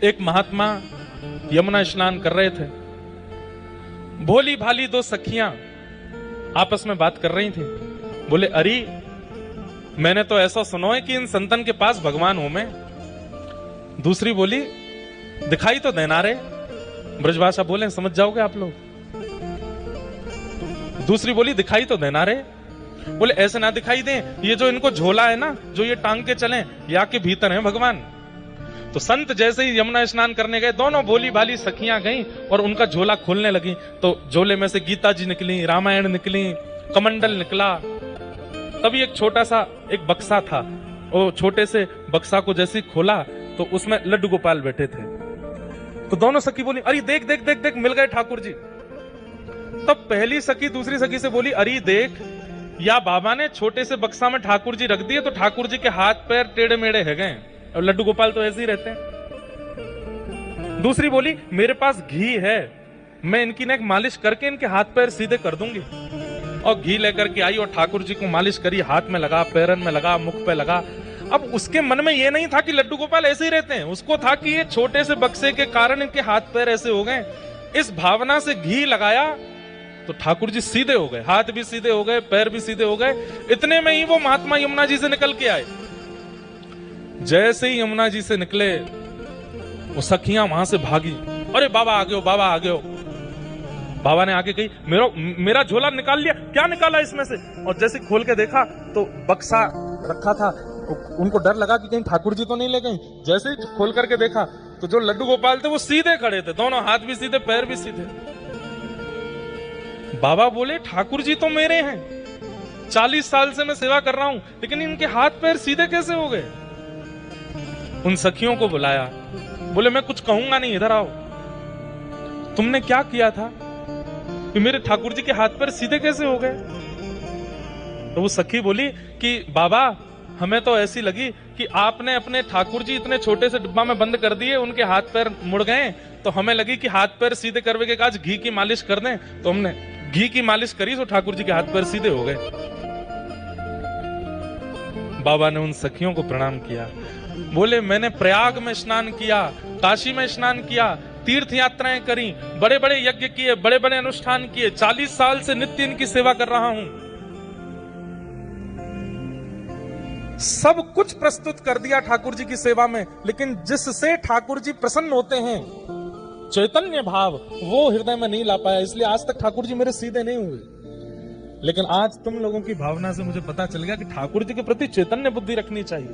एक महात्मा यमुना स्नान कर रहे थे। भोली भाली दो सखियां आपस में बात कर रही थी। बोले, अरे मैंने तो ऐसा सुना है कि इन संतन के पास भगवान हूं मैं। दूसरी बोली, दिखाई तो देना रे। ब्रजभाषा बोले, समझ जाओगे आप लोग। दूसरी बोली, दिखाई तो देना रे। बोले, ऐसे ना दिखाई दे, ये जो इनको झोला है ना, जो ये टांग के चले, या के भीतर है भगवान। तो संत जैसे ही यमुना स्नान करने गए, दोनों भोली भाली सखियां गईं और उनका झोला खोलने लगी। तो झोले में से गीता जी निकली, रामायण निकली, कमंडल निकला। तभी एक छोटा सा एक बक्सा था। वो छोटे से बक्सा को जैसे खोला तो उसमें लड्डू गोपाल बैठे थे। तो दोनों सखी बोली, अरे देख देख देख देख, मिल गए ठाकुर जी। तब पहली सखी दूसरी सखी से बोली, अरे देख, या बाबा ने छोटे से बक्सा में ठाकुर जी रख दिए तो ठाकुर जी के हाथ पैर टेढ़े मेढ़े है गए, और लड्डू गोपाल तो ऐसे ही रहते हैं। दूसरी बोली, मेरे पास घी है, मैं इनकी नेक मालिश करके इनके हाथ पैर सीधे कर दूंगी। और घी लेकर के आई और ठाकुर जी को मालिश करी, हाथ में लगा, पैरन में लगा, मुख पे लगा। अब उसके मन में ये नहीं था कि लड्डू गोपाल ऐसे ही रहते हैं, उसको था कि ये छोटे से बक्से के कारण इनके हाथ पैर ऐसे हो गए। इस भावना से घी लगाया तो ठाकुर जी सीधे हो गए, हाथ भी सीधे हो गए, पैर भी सीधे हो गए। इतने में ही वो महात्मा यमुना जी से निकल के आए। जैसे ही यमुना जी से निकले, वो सखियां वहां से भागी। अरे बाबा आ गए हो, बाबा आ गए हो। बाबा ने आके कही, मेरा झोला निकाल लिया। क्या निकाला इसमें से? और जैसे खोल के देखा तो बक्सा रखा था। उनको डर लगा कि कहीं ठाकुर जी तो नहीं ले गए। जैसे ही खोल करके देखा तो जो लड्डू गोपाल थे वो सीधे खड़े थे, दोनों हाथ भी सीधे, पैर भी सीधे। बाबा बोले, ठाकुर जी तो मेरे हैं, 40 साल से मैं सेवा कर रहा हूं, लेकिन इनके हाथ पैर सीधे कैसे हो गए? उन सखियों को बुलाया। बोले, मैं कुछ कहूंगा नहीं, इधर आओ। तुमने क्या किया था कि मेरे ठाकुर जी के हाथ पैर सीधे कैसे हो गए? तो वो सखी बोली कि बाबा, हमें तो ऐसी लगी कि आपने अपने ठाकुर जी इतने छोटे से डिब्बा में बंद कर दिए, उनके हाथ पैर मुड़ गए, तो हमें लगी कि हाथ पैर सीधे करने के आज घी की मालिश कर दें। तो हमने घी की मालिश करी तो ठाकुर जी के हाथ पैर सीधे हो गए। बाबा ने उन सखियों को प्रणाम किया। बोले, मैंने प्रयाग में स्नान किया, काशी में स्नान किया, तीर्थ यात्राएं करी, बड़े बड़े यज्ञ किए, बड़े बड़े अनुष्ठान किए, 40 साल से नित्य इनकी सेवा कर रहा हूं। सब कुछ प्रस्तुत कर दिया ठाकुर जी की सेवा में, लेकिन जिससे ठाकुर जी प्रसन्न होते हैं, चैतन्य भाव, वो हृदय में नहीं ला पाया। इसलिए आज तक ठाकुर जी मेरे सीधे नहीं हुए। लेकिन आज तुम लोगों की भावना से मुझे पता चल गया कि ठाकुर जी के प्रति चैतन्य बुद्धि रखनी चाहिए।